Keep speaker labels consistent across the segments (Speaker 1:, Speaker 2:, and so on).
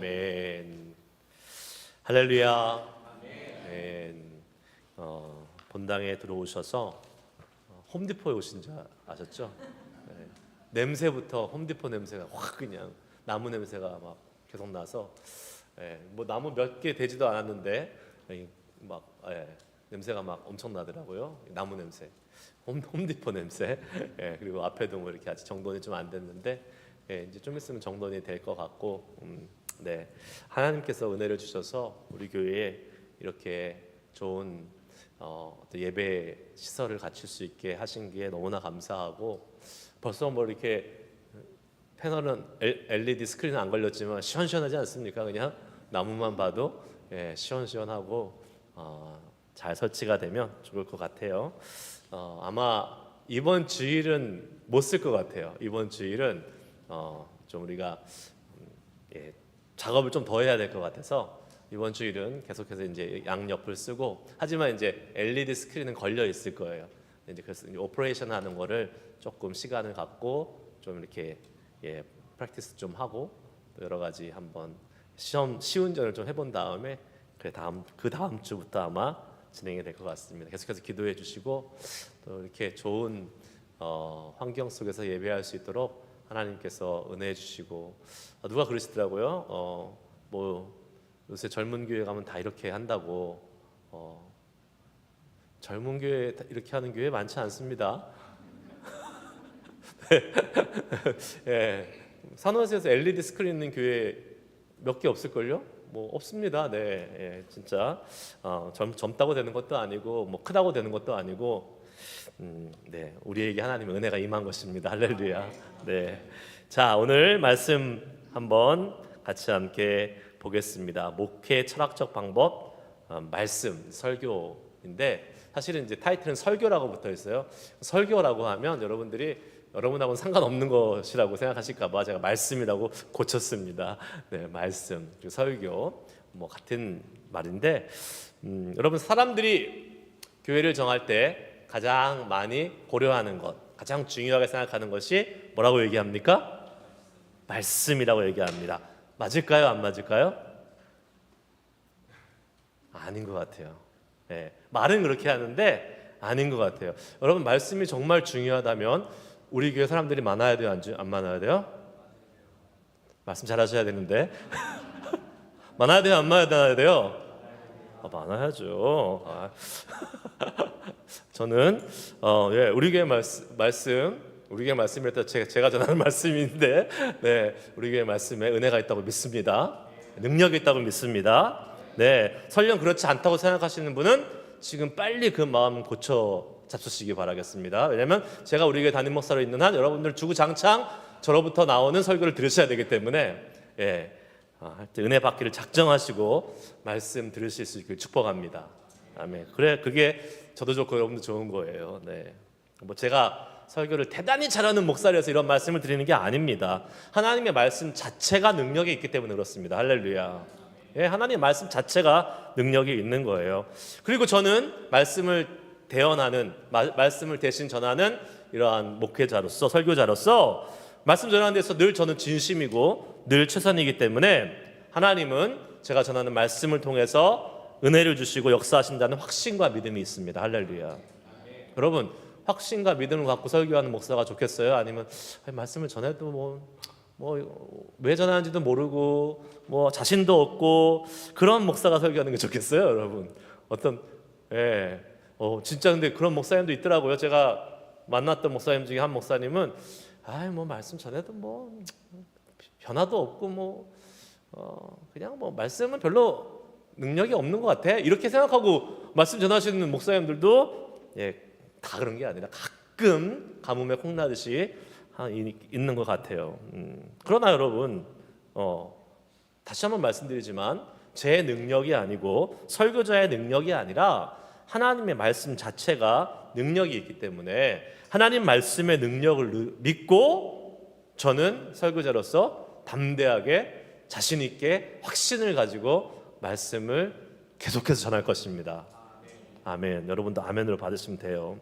Speaker 1: 아멘. 할렐루야. 아멘. 본당에 들어오셔서 홈디포에 오신 줄 아셨죠? 네. 냄새부터 홈디포 냄새가 확 그냥 나무 냄새가 막 계속 나서 뭐 나무 몇 개 되지도 않았는데 막 냄새가 막 엄청 나더라고요. 나무 냄새, 홈디포 냄새. 그리고 앞에도 뭐 이렇게 아직 정돈이 좀 안 됐는데 이제 좀 있으면 정돈이 될 것 같고, 네, 하나님께서 은혜를 주셔서 우리 교회에 이렇게 좋은 어떤 예배 시설을 갖출 수 있게 하신 게 너무나 감사하고, 벌써 뭐 이렇게 패널은 LED 스크린은 안 걸렸지만 시원시원하지 않습니까? 그냥 나무만 봐도 시원시원하고 잘 설치가 되면 좋을 것 같아요. 아마 이번 주일은 못 쓸 것 같아요. 이번 주일은 좀 우리가 작업을 좀 더 해야 될 것 같아서 이번 주일은 계속해서 이제 양옆을 쓰고, 하지만 이제 LED 스크린은 걸려 있을 거예요. 이제 그래서 이제 오퍼레이션 하는 거를 조금 시간을 갖고 좀 이렇게 프랙티스 좀 하고 또 여러 가지 한번 시운전을 좀 해본 다음에 그 다음 주부터 아마 진행이 될 것 같습니다. 계속해서 기도해 주시고 또 이렇게 좋은 환경 속에서 예배할 수 있도록 하나님께서 은혜해 주시고, 누가 그러시더라고요. 뭐 요새 젊은 교회 가면 다 이렇게 한다고. 젊은 교회 이렇게 하는 교회 많지 않습니다. 산호세에서 LED 스크린 있는 교회 몇 개 없을걸요? 뭐 없습니다. 진짜 젊다고 되는 것도 아니고 뭐 크다고 되는 것도 아니고, 우리에게 하나님의 은혜가 임한 것입니다. 할렐루야. 자, 오늘 말씀 한번 같이 함께 보겠습니다. 목회 철학적 방법, 말씀, 설교인데 사실은 이제 타이틀은 설교라고 붙어 있어요. 설교라고 하면 여러분하고는 상관없는 것이라고 생각하실까봐 제가 말씀이라고 고쳤습니다. 말씀, 그리고 설교 뭐 같은 말인데, 여러분, 사람들이 교회를 정할 때 가장 많이 고려하는 것, 가장 중요하게 생각하는 것이 뭐라고 얘기합니까? 말씀이라고 얘기합니다. 맞을까요? 안 맞을까요? 아닌 것 같아요. 말은 그렇게 하는데 아닌 것 같아요. 여러분, 말씀이 정말 중요하다면 우리 교회 사람들이 많아야 돼요? 안 많아야 돼요? 말씀 잘하셔야 되는데 많아야 돼요? 안 많아야 돼요? 많아야죠. 저는 우리 교회 우리 교회 말씀이랬다 제가 전하는 말씀인데, 우리 교회 말씀에 은혜가 있다고 믿습니다. 능력이 있다고 믿습니다. 설령 그렇지 않다고 생각하시는 분은 지금 빨리 그 마음 고쳐 잡수시기 바라겠습니다. 왜냐하면 제가 우리 교회 담임 목사로 있는 한 여러분들 주구장창 저로부터 나오는 설교를 들으셔야 되기 때문에 할 때 은혜 받기를 작정하시고 말씀 들으실 수 있길 축복합니다. 아멘. 그게 저도 좋고 여러분도 좋은 거예요. 뭐 제가 설교를 대단히 잘하는 목사라서 이런 말씀을 드리는 게 아닙니다. 하나님의 말씀 자체가 능력이 있기 때문에 그렇습니다. 할렐루야. 하나님의 말씀 자체가 능력이 있는 거예요. 그리고 저는 말씀을 대신 전하는 이러한 목회자로서, 설교자로서 말씀 전하는 데서 늘 저는 진심이고 늘 최선이기 때문에 하나님은 제가 전하는 말씀을 통해서 은혜를 주시고 역사하신다는 확신과 믿음이 있습니다. 할렐루야. 여러분, 확신과 믿음을 갖고 설교하는 목사가 좋겠어요? 아니면 말씀을 전해도 왜 전하는지도 모르고 뭐 자신도 없고 그런 목사가 설교하는 게 좋겠어요? 여러분, 진짜 근데 그런 목사님도 있더라고요. 제가 만났던 목사님 중에 한 목사님은 말씀 전해도 변화도 없고 그냥 말씀은 별로 능력이 없는 것 같아, 이렇게 생각하고 말씀 전하시는 목사님들도 다 그런 게 아니라 가끔 가뭄에 콩나듯이 있는 것 같아요. 그러나 여러분, 다시 한번 말씀드리지만 제 능력이 아니고 설교자의 능력이 아니라 하나님의 말씀 자체가 능력이 있기 때문에 하나님 말씀의 능력을 믿고 저는 설교자로서 담대하게 자신 있게 확신을 가지고 말씀을 계속해서 전할 것입니다. 아멘. 여러분도 아멘으로 받으시면 돼요.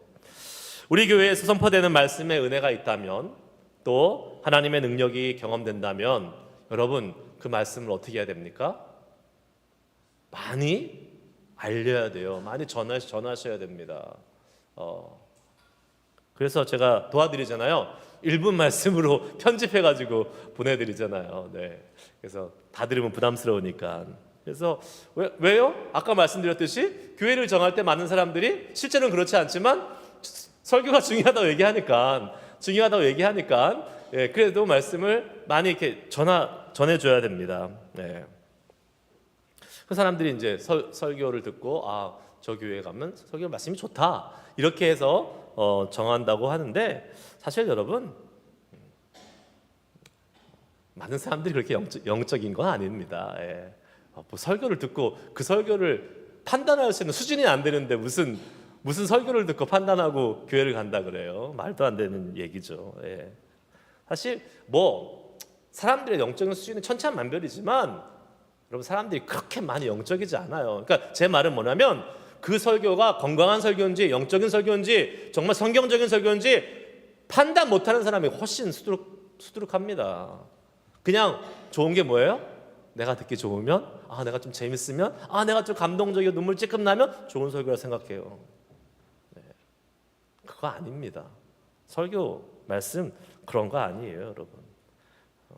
Speaker 1: 우리 교회에서 선포되는 말씀에 은혜가 있다면, 또 하나님의 능력이 경험된다면 여러분 그 말씀을 어떻게 해야 됩니까? 많이 알려야 돼요. 많이 전하셔야 됩니다. 그래서 제가 도와드리잖아요. 1분 말씀으로 편집해가지고 보내드리잖아요. 네. 그래서 다 들으면 부담스러우니까. 그래서 왜요? 아까 말씀드렸듯이 교회를 정할 때 많은 사람들이 실제로는 그렇지 않지만 설교가 중요하다고 얘기하니까 예, 그래도 말씀을 많이 이렇게 전해줘야 됩니다. 네. 그 사람들이 이제 설교를 듣고 저 교회 가면 설교 말씀이 좋다 이렇게 해서 정한다고 하는데 사실 여러분 많은 사람들이 그렇게 영적인 건 아닙니다. 예. 뭐 설교를 듣고 그 설교를 판단할 수 있는 수준이 안 되는데 무슨 설교를 듣고 판단하고 교회를 간다 그래요? 말도 안 되는 얘기죠. 예. 사실 뭐 사람들의 영적인 수준은 천차만별이지만 여러분 사람들이 그렇게 많이 영적이지 않아요. 그러니까 제 말은 뭐냐면 그 설교가 건강한 설교인지 영적인 설교인지 정말 성경적인 설교인지 판단 못하는 사람이 훨씬 수두룩합니다. 그냥 좋은 게 뭐예요? 내가 듣기 좋으면 내가 좀 재밌으면 내가 좀 감동적이고 눈물 찔끔 나면 좋은 설교라 생각해요. 네. 그거 아닙니다. 설교 말씀 그런 거 아니에요, 여러분.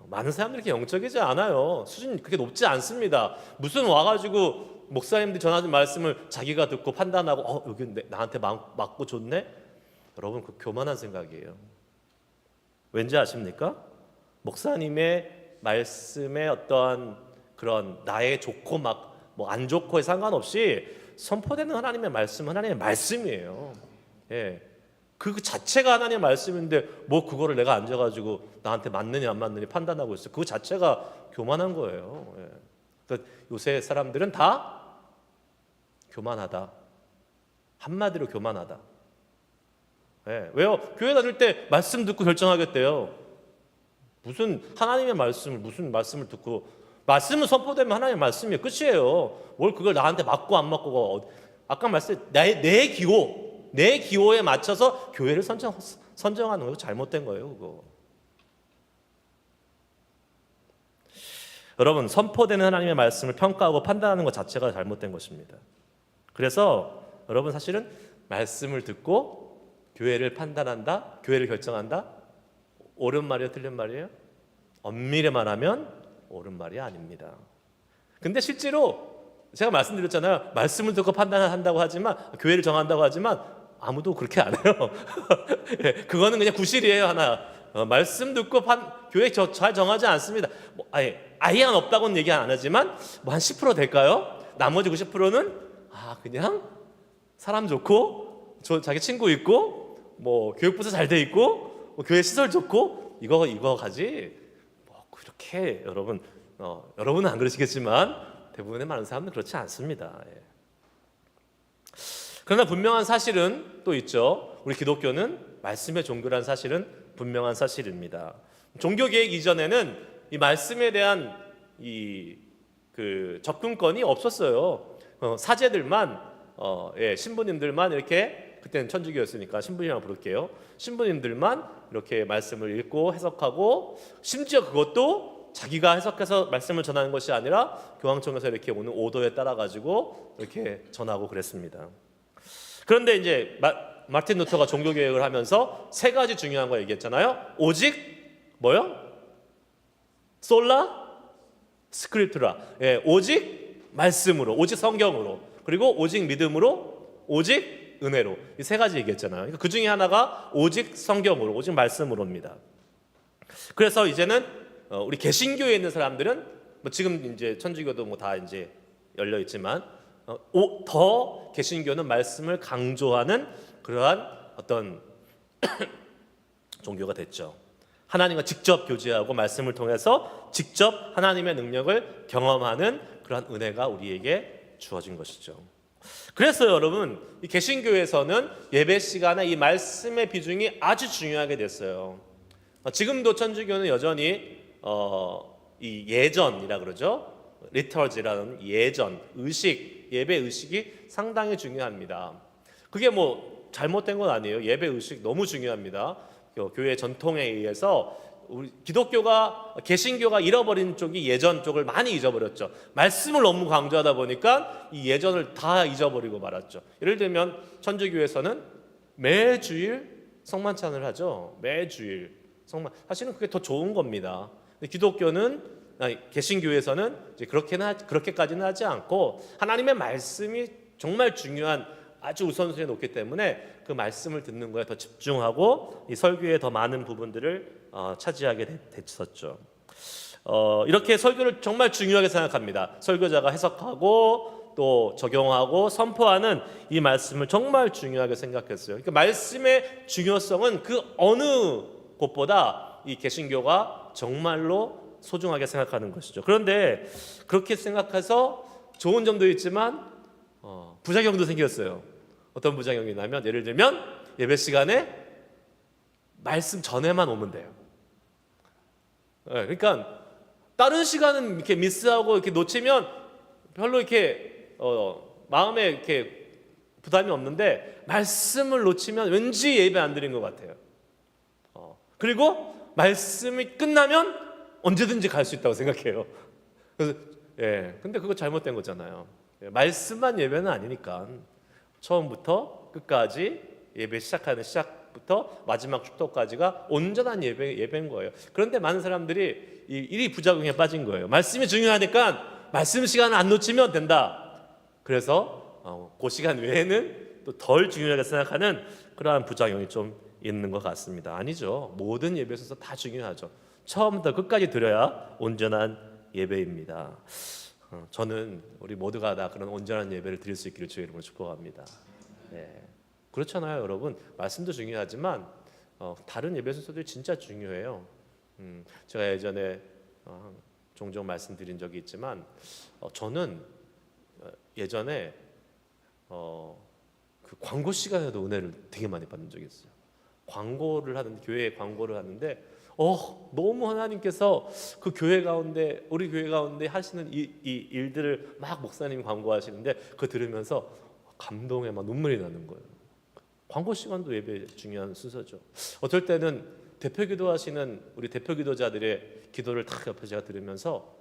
Speaker 1: 많은 사람들이 이렇게 영적이지 않아요. 수준이 그렇게 높지 않습니다. 무슨 와가지고 목사님들이 전하는 말씀을 자기가 듣고 판단하고 여기 나한테 맞고 좋네? 여러분 그 교만한 생각이에요. 왠지 아십니까? 목사님의 말씀에 어떠한 그런 나의 좋고 막 뭐 안 좋고에 상관없이 선포되는 하나님의 말씀은 하나님의 말씀이에요. 예. 그 자체가 하나님의 말씀인데 뭐 그거를 내가 앉아가지고 나한테 맞느냐 안 맞느냐 판단하고 있어요. 그 자체가 교만한 거예요. 예. 그러니까 요새 사람들은 다 교만하다. 한마디로 교만하다. 예. 왜요? 교회 다닐 때 말씀 듣고 결정하겠대요. 무슨 하나님의 말씀을 무슨 말씀을 듣고 말씀은 선포되면 하나님의 말씀이에요. 끝이에요. 뭘 그걸 나한테 맞고 안 맞고가 아까 말씀드린 내 기호에 맞춰서 교회를 선정하는 거 잘못된 거예요. 그거. 여러분 선포되는 하나님의 말씀을 평가하고 판단하는 것 자체가 잘못된 것입니다. 그래서 여러분 사실은 말씀을 듣고 교회를 판단한다, 교회를 결정한다. 옳은 말이에요, 틀린 말이에요? 엄밀히 말하면 옳은 말이 아닙니다. 근데 실제로 제가 말씀드렸잖아요. 말씀을 듣고 판단한다고 하지만 교회를 정한다고 하지만 아무도 그렇게 안 해요. 예, 그거는 그냥 구실이에요 하나. 말씀 듣고 교회 잘 정하지 않습니다. 뭐, 아예 안 없다고는 얘기 안 하지만 뭐 한 10% 될까요? 나머지 90%는 그냥 사람 좋고 자기 친구 있고 뭐 교육부서 잘 돼 있고 뭐 교회 시설 좋고 이거 가지. 뭐 그렇게 여러분은 안 그러시겠지만 대부분의 많은 사람들은 그렇지 않습니다. 예. 그러나 분명한 사실은 또 있죠. 우리 기독교는 말씀의 종교라는 사실은 분명한 사실입니다. 종교 계획 이전에는 이 말씀에 대한 그 접근권이 없었어요. 사제들만 신부님들만 이렇게 그때는 천주교였으니까 신부님이라고 부를게요. 신부님들만 이렇게 말씀을 읽고 해석하고 심지어 그것도 자기가 해석해서 말씀을 전하는 것이 아니라 교황청에서 이렇게 오는 오더에 따라 가지고 이렇게 전하고 그랬습니다. 그런데 이제 마틴 루터가 종교 개혁을 하면서 세 가지 중요한 거 얘기했잖아요. 오직 뭐요? 솔라 스크립투라. 예, 오직 말씀으로, 오직 성경으로, 그리고 오직 믿음으로, 오직 은혜로. 이 세 가지 얘기했잖아요. 그 중에 하나가 오직 성경으로, 오직 말씀으로입니다. 그래서 이제는 우리 개신교에 있는 사람들은 뭐 지금 이제 천주교도 뭐 다 이제 열려 있지만 더 개신교는 말씀을 강조하는 그러한 어떤 종교가 됐죠. 하나님과 직접 교제하고 말씀을 통해서 직접 하나님의 능력을 경험하는 그러한 은혜가 우리에게 주어진 것이죠. 그래서 여러분 이 개신교에서는 예배 시간에 이 말씀의 비중이 아주 중요하게 됐어요. 지금도 천주교는 여전히 이 예전이라 그러죠. 리터지라는 예전, 의식, 예배 의식이 상당히 중요합니다. 그게 뭐 잘못된 건 아니에요. 예배 의식 너무 중요합니다. 교회 전통에 의해서 우리 기독교가 개신교가 잃어버린 쪽이 예전 쪽을 많이 잊어버렸죠. 말씀을 너무 강조하다 보니까 이 예전을 다 잊어버리고 말았죠. 예를 들면 천주교에서는 매주일 성만찬을 하죠. 매주일 성만, 사실은 그게 더 좋은 겁니다. 근데 개신교에서는 이제 그렇게까지는 하지 않고 하나님의 말씀이 정말 중요한 아주 우선순위에 놓기 때문에 그 말씀을 듣는 거에 더 집중하고 이 설교에 더 많은 부분들을 차지하게 됐었죠. 이렇게 설교를 정말 중요하게 생각합니다. 설교자가 해석하고 또 적용하고 선포하는 이 말씀을 정말 중요하게 생각했어요. 그러니까 말씀의 중요성은 그 어느 곳보다 이 개신교가 정말로 소중하게 생각하는 것이죠. 그런데 그렇게 생각해서 좋은 점도 있지만 부작용도 생겼어요. 어떤 부작용이 나면 예를 들면 예배 시간에 말씀 전에만 오면 돼요. 그러니까 다른 시간은 이렇게 미스하고 이렇게 놓치면 별로 이렇게 마음에 이렇게 부담이 없는데 말씀을 놓치면 왠지 예배 안 드린 것 같아요. 그리고 말씀이 끝나면 언제든지 갈 수 있다고 생각해요. 그래서 근데 그거 잘못된 거잖아요. 말씀만 예배는 아니니까 처음부터 끝까지 예배 시작하는 시작부터 마지막 축도까지가 온전한 예배인 거예요. 그런데 많은 사람들이 이 부작용에 빠진 거예요. 말씀이 중요하니까 말씀 시간을 안 놓치면 된다. 그래서 그 시간 외에는 또 덜 중요하게 생각하는 그러한 부작용이 좀 있는 것 같습니다. 아니죠. 모든 예배에서 다 중요하죠. 처음부터 끝까지 드려야 온전한 예배입니다. 저는 우리 모두가 다 그런 온전한 예배를 드릴 수 있기를 주의 이름으로 축복합니다. 그렇잖아요, 여러분. 말씀도 중요하지만 다른 예배 순서들이 진짜 중요해요. 제가 예전에 종종 말씀드린 적이 있지만 저는 예전에 그 광고 시간에도 은혜를 되게 많이 받는 적이 있어요. 광고를 하는데, 교회에 광고를 하는데 너무 하나님께서 그 교회 가운데, 우리 교회 가운데 하시는 이 일들을 막 목사님이 광고하시는데 그거 들으면서 감동에 막 눈물이 나는 거예요. 광고 시간도 예배 중요한 순서죠. 어떨 때는 대표 기도하시는 우리 대표 기도자들의 기도를 딱 옆에 제가 들으면서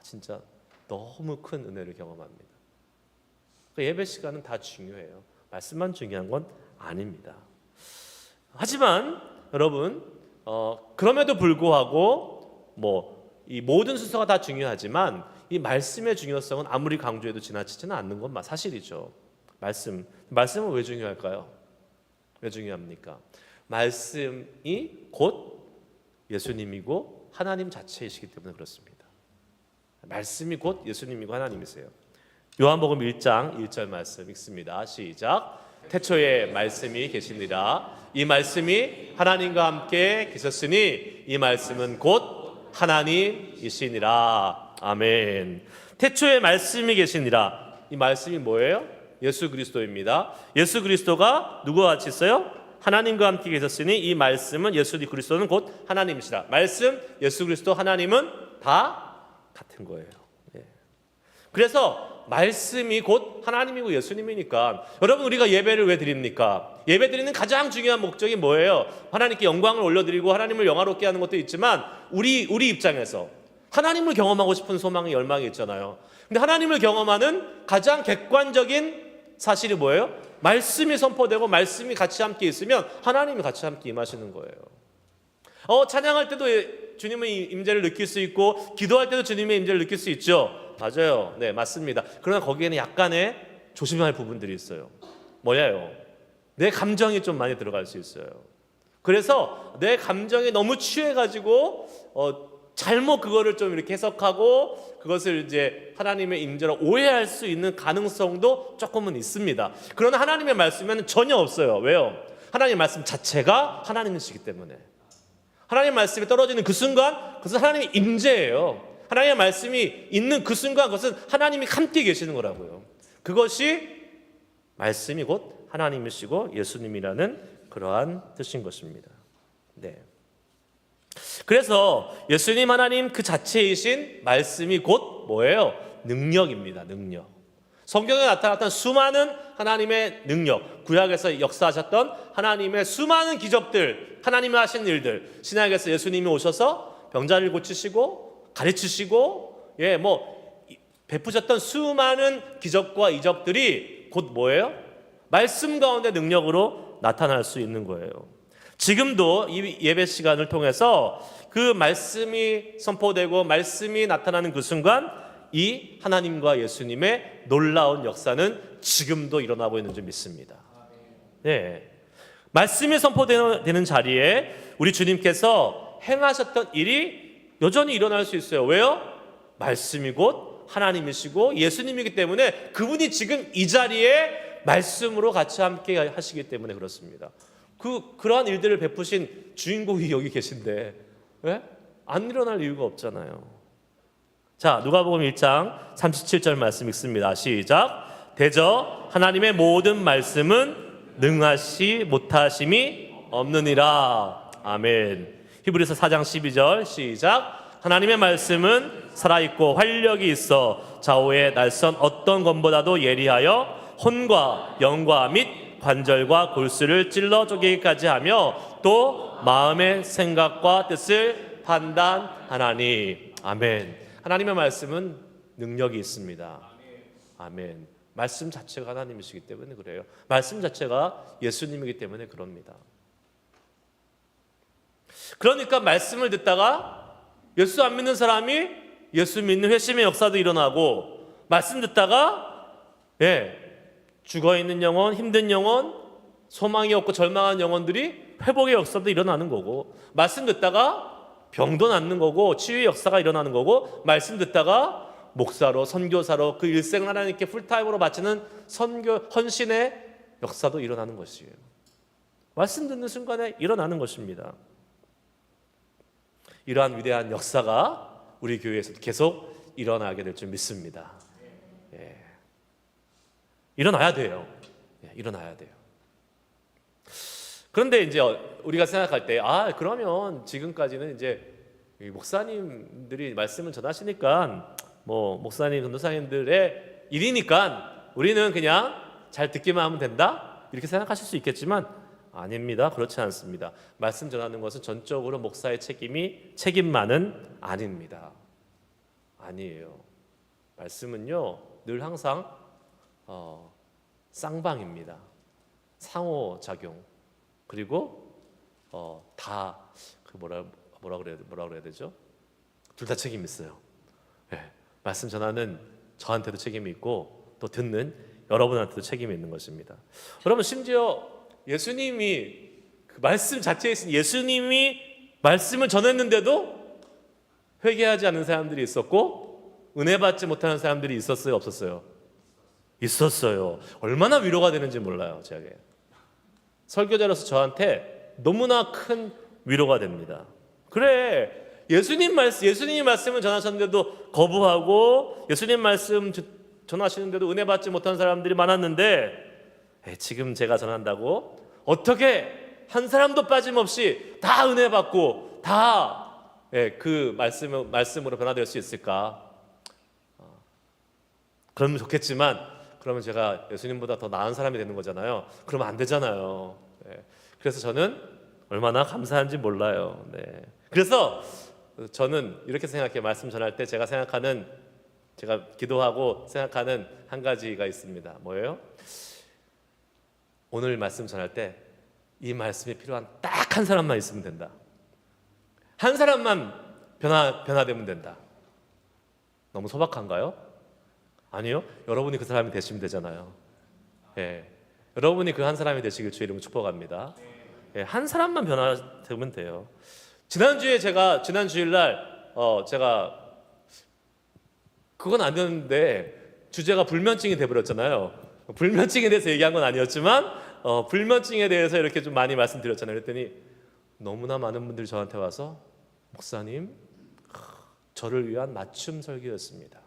Speaker 1: 진짜 너무 큰 은혜를 경험합니다. 예배 시간은 다 중요해요. 말씀만 중요한 건 아닙니다. 하지만 여러분, 그럼에도 불구하고 이 모든 순서가 다 중요하지만 이 말씀의 중요성은 아무리 강조해도 지나치지는 않는 건 사실이죠. 말씀은 왜 중요할까요? 왜 중요합니까? 말씀이 곧 예수님이고 하나님 자체이시기 때문에 그렇습니다. 말씀이 곧 예수님이고 하나님이세요. 요한복음 1장 1절 말씀 읽습니다. 시작. 태초에 말씀이 계시니라. 이 말씀이 하나님과 함께 계셨으니 이 말씀은 곧 하나님이시니라. 아멘. 태초에 말씀이 계시니라. 이 말씀이 뭐예요? 예수 그리스도입니다. 예수 그리스도가 누구와 같이 있어요? 하나님과 함께 계셨으니 이 말씀은 예수 그리스도는 곧 하나님이시라. 말씀, 예수 그리스도, 하나님은 다 같은 거예요. 그래서 말씀이 곧 하나님이고 예수님이니까 여러분, 우리가 예배를 왜 드립니까? 예배 드리는 가장 중요한 목적이 뭐예요? 하나님께 영광을 올려드리고 하나님을 영화롭게 하는 것도 있지만 우리 입장에서 하나님을 경험하고 싶은 소망이 열망이 있잖아요. 근데 하나님을 경험하는 가장 객관적인 사실이 뭐예요? 말씀이 선포되고 말씀이 같이 함께 있으면 하나님이 같이 함께 임하시는 거예요. 찬양할 때도 주님의 임재를 느낄 수 있고 기도할 때도 주님의 임재를 느낄 수 있죠. 맞아요. 네, 맞습니다. 그러나 거기에는 약간의 조심할 부분들이 있어요. 뭐냐요? 내 감정이 좀 많이 들어갈 수 있어요. 그래서 내 감정에 너무 취해가지고 잘못 그거를 좀 이렇게 해석하고 그것을 이제 하나님의 임재로 오해할 수 있는 가능성도 조금은 있습니다. 그러나 하나님의 말씀에는 전혀 없어요. 왜요? 하나님의 말씀 자체가 하나님이시기 때문에. 하나님의 말씀이 떨어지는 그 순간 그것은 하나님의 임재예요. 하나님의 말씀이 있는 그 순간 그것은 하나님이 함께 계시는 거라고요. 그것이 말씀이 곧 하나님이시고 예수님이라는 그러한 뜻인 것입니다. 네. 그래서 예수님 하나님 그 자체이신 말씀이 곧 뭐예요? 능력입니다. 능력. 성경에 나타났던 수많은 하나님의 능력, 구약에서 역사하셨던 하나님의 수많은 기적들, 하나님이 하신 일들, 신약에서 예수님이 오셔서 병자를 고치시고 가르치시고 베푸셨던 수많은 기적과 이적들이 곧 뭐예요? 말씀 가운데 능력으로 나타날 수 있는 거예요. 지금도 이 예배 시간을 통해서 그 말씀이 선포되고 말씀이 나타나는 그 순간 이 하나님과 예수님의 놀라운 역사는 지금도 일어나고 있는 줄 믿습니다. 네. 말씀이 선포되는 자리에 우리 주님께서 행하셨던 일이 여전히 일어날 수 있어요. 왜요? 말씀이 곧 하나님이시고 예수님이기 때문에 그분이 지금 이 자리에 말씀으로 같이 함께 하시기 때문에 그렇습니다. 그러한 일들을 베푸신 주인공이 여기 계신데 왜? 안 일어날 이유가 없잖아요. 자, 누가복음 1장 37절 말씀 읽습니다. 시작. 대저 하나님의 모든 말씀은 능하시 못하심이 없느니라. 아멘. 히브리서 4장 12절 시작. 하나님의 말씀은 살아있고 활력이 있어 좌우의 날선 어떤 검보다도 예리하여 혼과 영과 및 관절과 골수를 찔러 쪼개기까지 하며 또 마음의 생각과 뜻을 판단하나니. 아멘. 하나님의 말씀은 능력이 있습니다. 아멘. 말씀 자체가 하나님이시기 때문에 그래요. 말씀 자체가 예수님이기 때문에 그럽니다. 그러니까 말씀을 듣다가 예수 안 믿는 사람이 예수 믿는 회심의 역사도 일어나고, 말씀 듣다가 죽어있는 영혼, 힘든 영혼, 소망이 없고 절망한 영혼들이 회복의 역사도 일어나는 거고, 말씀 듣다가 병도 낫는 거고 치유의 역사가 일어나는 거고, 말씀 듣다가 목사로 선교사로 그 일생을 하나님께 풀타임으로 바치는 선교 헌신의 역사도 일어나는 것이에요. 말씀 듣는 순간에 일어나는 것입니다. 이러한 위대한 역사가 우리 교회에서도 계속 일어나게 될 줄 믿습니다. 일어나야 돼요. 일어나야 돼요. 그런데 이제 우리가 생각할 때, 그러면 지금까지는 이제 목사님들이 말씀을 전하시니까 목사님, 전도사님들의 일이니까 우리는 그냥 잘 듣기만 하면 된다? 이렇게 생각하실 수 있겠지만 아닙니다. 그렇지 않습니다. 말씀 전하는 것은 전적으로 목사의 책임만은 아닙니다. 아니에요. 말씀은요, 늘 항상 쌍방입니다. 상호작용. 그리고 다 뭐라 그래야 되죠? 둘 다 책임 있어요. 말씀 전하는 저한테도 책임이 있고 또 듣는 여러분한테도 책임이 있는 것입니다. 여러분, 심지어 예수님이 그 말씀 자체에 있는 예수님이 말씀을 전했는데도 회개하지 않는 사람들이 있었고 은혜 받지 못하는 사람들이 있었어요, 없었어요? 있었어요. 얼마나 위로가 되는지 몰라요. 제가 설교자로서 저한테 너무나 큰 위로가 됩니다. 그래, 예수님이 말씀을 전하셨는데도 거부하고 예수님 말씀 전하시는데도 은혜 받지 못한 사람들이 많았는데, 지금 제가 전한다고 어떻게 한 사람도 빠짐없이 다 은혜 받고 다 그 말씀으로 변화될 수 있을까? 그러면 좋겠지만, 그러면 제가 예수님보다 더 나은 사람이 되는 거잖아요. 그러면 안 되잖아요. 그래서 저는 얼마나 감사한지 몰라요. 그래서 저는 이렇게 생각해요. 말씀 전할 때 제가 기도하고 생각하는 한 가지가 있습니다. 뭐예요? 오늘 말씀 전할 때 이 말씀이 필요한 딱 한 사람만 있으면 된다. 한 사람만 변화되면 된다. 너무 소박한가요? 아니요. 여러분이 그 사람이 되시면 되잖아요. 여러분이 그 한 사람이 되시길 주의 이름으로 축복합니다. 한 사람만 변화되면 돼요. 지난 주일날 제가 그건 안 되는데 주제가 불면증이 돼버렸잖아요. 불면증에 대해서 얘기한 건 아니었지만 불면증에 대해서 이렇게 좀 많이 말씀드렸잖아요. 그랬더니 너무나 많은 분들이 저한테 와서, 목사님, 저를 위한 맞춤 설교였습니다.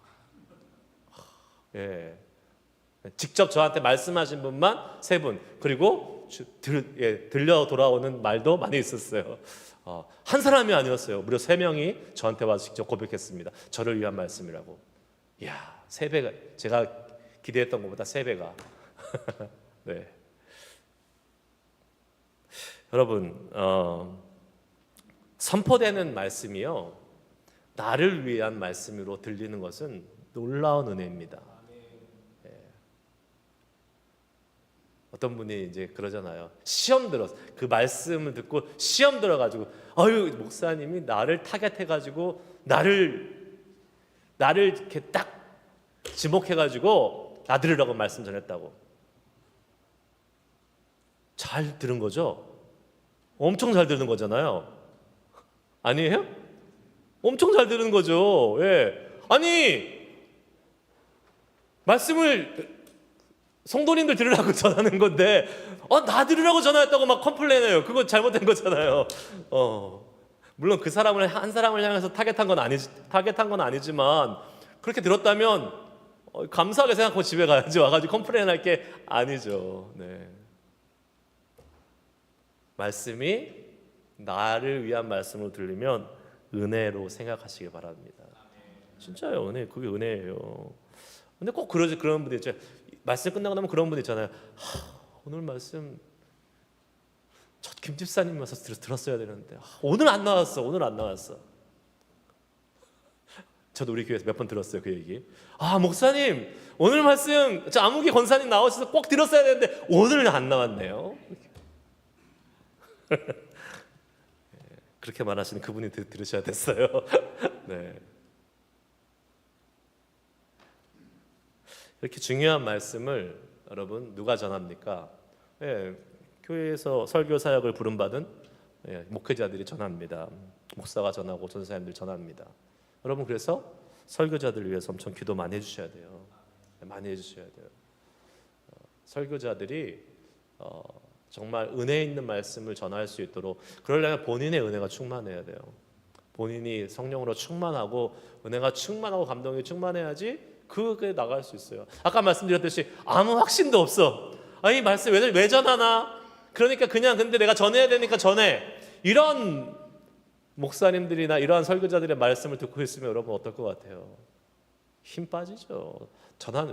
Speaker 1: 직접 저한테 말씀하신 분만 3분, 그리고 들려 돌아오는 말도 많이 있었어요. 한 사람이 아니었어요. 무려 3명이 저한테 와서 직접 고백했습니다. 저를 위한 말씀이라고. 이야, 3배가, 제가 기대했던 것보다 3배가. 네. 여러분, 선포되는 말씀이요, 나를 위한 말씀으로 들리는 것은 놀라운 은혜입니다. 어떤 분이 이제 그러잖아요. 시험 들어서 그 말씀을 듣고 시험 들어가지고, 아유, 목사님이 나를 타겟해가지고 나를 이렇게 딱 지목해가지고 나 들으라고 말씀 전했다고. 잘 들은 거죠? 엄청 잘 들은 거잖아요. 아니에요? 엄청 잘 들은 거죠. 예. 아니, 말씀을 성도님들 들으라고 전하는 건데, 나 들으라고 전화했다고 막 컴플레인해요. 그거 잘못된 거잖아요. 물론 그 사람을, 한 사람을 향해서 타겟한 건 아니지만 그렇게 들었다면 감사하게 생각하고 집에 가야지, 와가지고 컴플레인할 게 아니죠. 네. 말씀이 나를 위한 말씀으로 들리면 은혜로 생각하시기 바랍니다. 진짜요, 은혜. 그게 은혜예요. 근데 꼭 그런 분들 있죠. 말씀 끝나고 나면 그런 분 있잖아요. 오늘 말씀 첫 김 집사님 와서 들었어야 되는데 오늘 안 나왔어. 저도 우리 교회에서 몇 번 들었어요, 그 얘기. 목사님 오늘 말씀 저 아무개 권사님 나오셔서 꼭 들었어야 되는데 오늘 안 나왔네요. 그렇게 말하시는 그분이 들으셔야 됐어요. 네. 이렇게 중요한 말씀을 여러분 누가 전합니까? 교회에서 설교 사역을 부름받은 목회자들이 전합니다. 목사가 전하고 전사님들이 전합니다. 여러분, 그래서 설교자들을 위해서 엄청 기도 많이 해주셔야 돼요. 많이 해주셔야 돼요. 설교자들이 정말 은혜 있는 말씀을 전할 수 있도록, 그러려면 본인의 은혜가 충만해야 돼요. 본인이 성령으로 충만하고 은혜가 충만하고 감동이 충만해야지 그게 나갈 수 있어요. 아까 말씀드렸듯이 아무 확신도 없어. 이 말씀 왜 전하나? 그러니까 그냥 근데 내가 전해야 되니까 전해. 이런 목사님들이나 이러한 설교자들의 말씀을 듣고 있으면 여러분 어떨 것 같아요? 힘 빠지죠.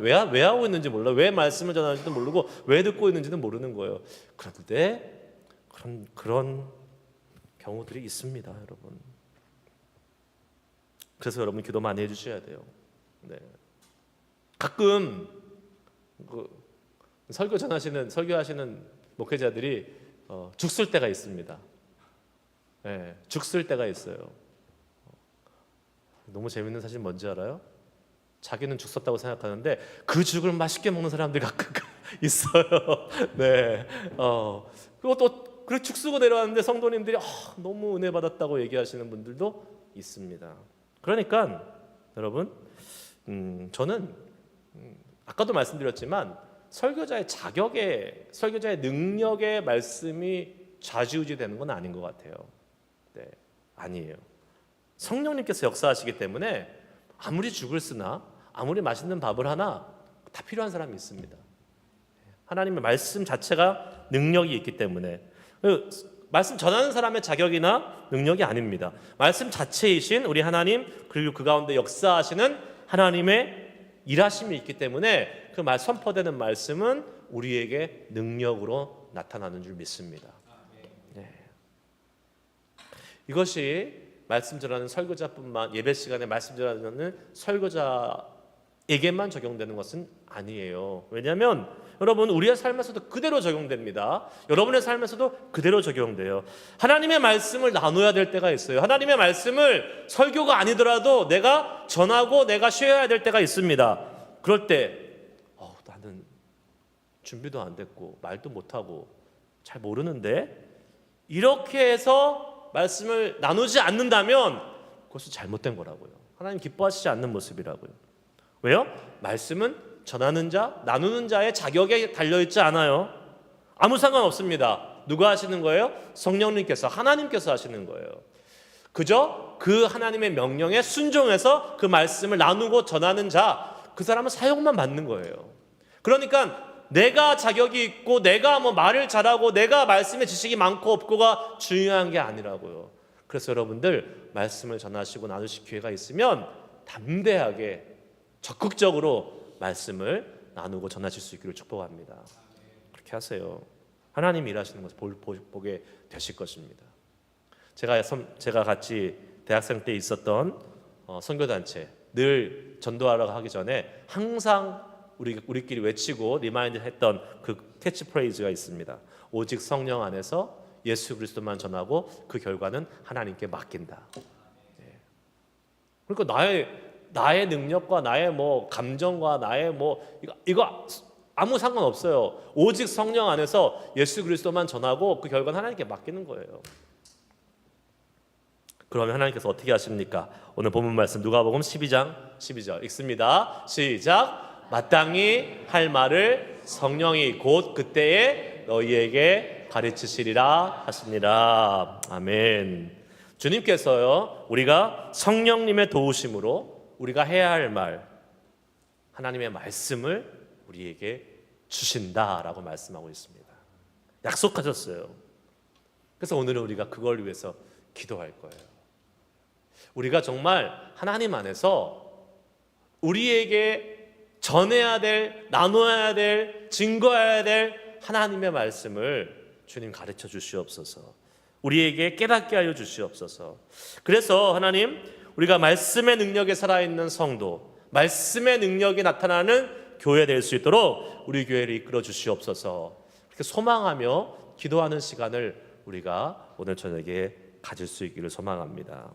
Speaker 1: 왜 하고 있는지 몰라. 왜 말씀을 전하는지도 모르고 왜 듣고 있는지도 모르는 거예요. 그런데 그런 경우들이 있습니다, 여러분. 그래서 여러분 기도 많이 해주셔야 돼요. 네. 가끔 설교하시는 목회자들이 죽을 때가 있습니다. 네, 죽을 때가 있어요. 너무 재밌는 사실 뭔지 알아요? 자기는 죽 썼다고 생각하는데 그 죽을 맛있게 먹는 사람들이 가끔 있어요. 네. 그리고 또 그렇게 죽 쓰고 내려왔는데 성도님들이 너무 은혜 받았다고 얘기하시는 분들도 있습니다. 그러니까 여러분, 저는 아까도 말씀드렸지만 설교자의 능력의 말씀이 좌지우지되는 건 아닌 것 같아요. 네, 아니에요. 성령님께서 역사하시기 때문에 아무리 죽을 쓰나 아무리 맛있는 밥을 하나 다 필요한 사람이 있습니다. 하나님의 말씀 자체가 능력이 있기 때문에 말씀 전하는 사람의 자격이나 능력이 아닙니다. 말씀 자체이신 우리 하나님, 그리고 그 가운데 역사하시는 하나님의 일하심이 있기 때문에 그 선포되는 말씀은 우리에게 능력으로 나타나는 줄 믿습니다. 네. 이것이 말씀 전하는 설교자뿐만, 예배 시간에 말씀 전하는 설교자에게만 적용되는 것은 아니에요. 왜냐하면 여러분, 우리의 삶에서도 그대로 적용됩니다. 여러분의 삶에서도 그대로 적용돼요. 하나님의 말씀을 나눠야 될 때가 있어요. 하나님의 말씀을 설교가 아니더라도 내가 전하고 내가 쉬어야 될 때가 있습니다. 그럴 때 나는 준비도 안 됐고 말도 못하고 잘 모르는데, 이렇게 해서 말씀을 나누지 않는다면 그것은 잘못된 거라고요. 하나님 기뻐하시지 않는 모습이라고요. 왜요? 말씀은 전하는 자, 나누는 자의 자격에 달려있지 않아요. 아무 상관없습니다. 누가 하시는 거예요? 성령님께서, 하나님께서 하시는 거예요. 그저 그 하나님의 명령에 순종해서 그 말씀을 나누고 전하는 자, 그 사람은 사용만 받는 거예요. 그러니까 내가 자격이 있고 내가 말을 잘하고 내가 말씀에 지식이 많고 없고가 중요한 게 아니라고요. 그래서 여러분들 말씀을 전하시고 나누실 기회가 있으면 담대하게 적극적으로 말씀을 나누고 전하실 수 있기를 축복합니다. 그렇게 하세요. 하나님이 일하시는 것을 보게 되실 것입니다. 제가 같이 대학생 때 있었던 선교단체, 늘 전도하러 가기 전에 항상 우리끼리 외치고 리마인드 했던 그 캐치프레이즈가 있습니다. 오직 성령 안에서 예수 그리스도만 전하고 그 결과는 하나님께 맡긴다. 그러니까 나의 능력과 나의 감정과 나의 이거 아무 상관없어요. 오직 성령 안에서 예수 그리스도만 전하고 그 결과는 하나님께 맡기는 거예요. 그러면 하나님께서 어떻게 하십니까? 오늘 본문 말씀 누가복음 12장 12절 읽습니다. 시작. 마땅히 할 말을 성령이 곧 그때에 너희에게 가르치시리라 하시니라. 아멘. 주님께서요, 우리가 성령님의 도우심으로 우리가 해야 할 말, 하나님의 말씀을 우리에게 주신다라고 말씀하고 있습니다. 약속하셨어요. 그래서 오늘은 우리가 그걸 위해서 기도할 거예요. 우리가 정말 하나님 안에서 우리에게 전해야 될, 나눠야 될, 증거해야 될 하나님의 말씀을 주님 가르쳐 주시옵소서. 우리에게 깨닫게 하여 주시옵소서. 그래서 하나님, 우리가 말씀의 능력에 살아있는 성도, 말씀의 능력이 나타나는 교회 될 수 있도록 우리 교회를 이끌어 주시옵소서. 그렇게 소망하며 기도하는 시간을 우리가 오늘 저녁에 가질 수 있기를 소망합니다.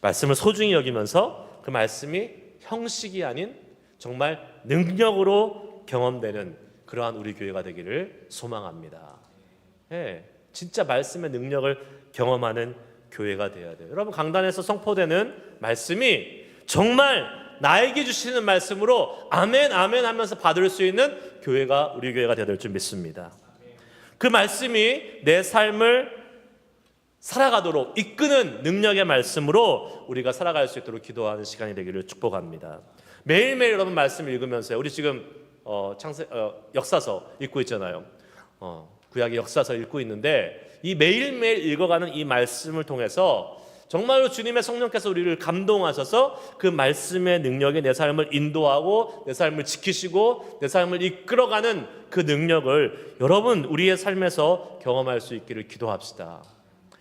Speaker 1: 말씀을 소중히 여기면서 그 말씀이 형식이 아닌 정말 능력으로 경험되는 그러한 우리 교회가 되기를 소망합니다. 진짜 말씀의 능력을 경험하는 교회가 되어야 돼요. 여러분, 강단에서 선포되는 말씀이 정말 나에게 주시는 말씀으로 아멘 아멘 하면서 받을 수 있는 교회가 우리 교회가 되어야 될 줄 믿습니다. 그 말씀이 내 삶을 살아가도록 이끄는 능력의 말씀으로 우리가 살아갈 수 있도록 기도하는 시간이 되기를 축복합니다. 매일매일 여러분 말씀 읽으면서요. 우리 지금 역사서 읽고 있잖아요. 구약의 역사서 읽고 있는데 이 매일매일 읽어가는 이 말씀을 통해서 정말로 주님의 성령께서 우리를 감동하셔서 그 말씀의 능력이 내 삶을 인도하고 내 삶을 지키시고 내 삶을 이끌어가는 그 능력을 여러분 우리의 삶에서 경험할 수 있기를 기도합시다.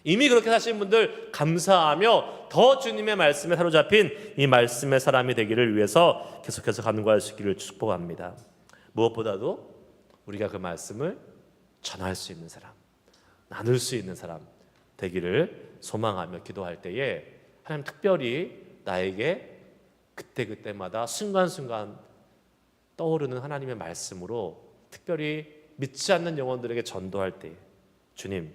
Speaker 1: 이미 그렇게 사신 분들 감사하며 더 주님의 말씀에 사로잡힌 이 말씀의 사람이 되기를 위해서 계속해서 간구할 수 있기를 축복합니다. 무엇보다도 우리가 그 말씀을 전할 수 있는 사람, 나눌 수 있는 사람 되기를 소망하며 기도할 때에 하나님 특별히 나에게 그때그때마다 순간순간 떠오르는 하나님의 말씀으로 특별히 믿지 않는 영혼들에게 전도할 때 주님,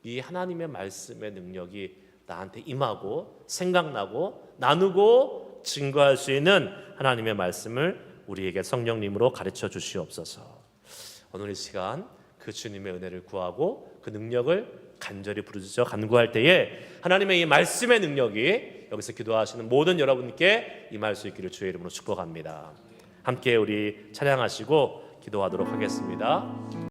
Speaker 1: 이 하나님의 말씀의 능력이 나한테 임하고 생각나고 나누고 증거할 수 있는 하나님의 말씀을 우리에게 성령님으로 가르쳐 주시옵소서. 오늘 이 시간 그 주님의 은혜를 구하고 그 능력을 간절히 부르짖어 간구할 때에 하나님의 이 말씀의 능력이 여기서 기도하시는 모든 여러분께 임할 수 있기를 주의 이름으로 축복합니다. 함께 우리 찬양하시고 기도하도록 하겠습니다.